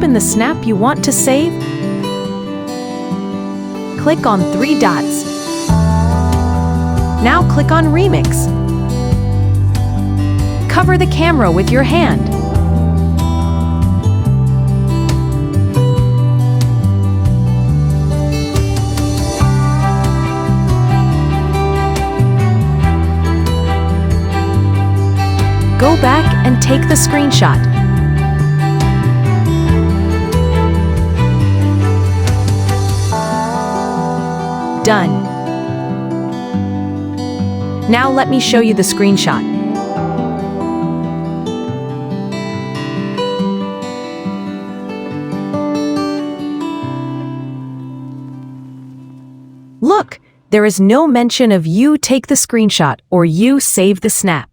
open the snap you want to save? Click on 3 dots. Now click on Remix. Cover the camera with your hand. Go back and take the screenshot. Done. Now let me show you the screenshot. Look, there is no mention of you take the screenshot or you save the snap.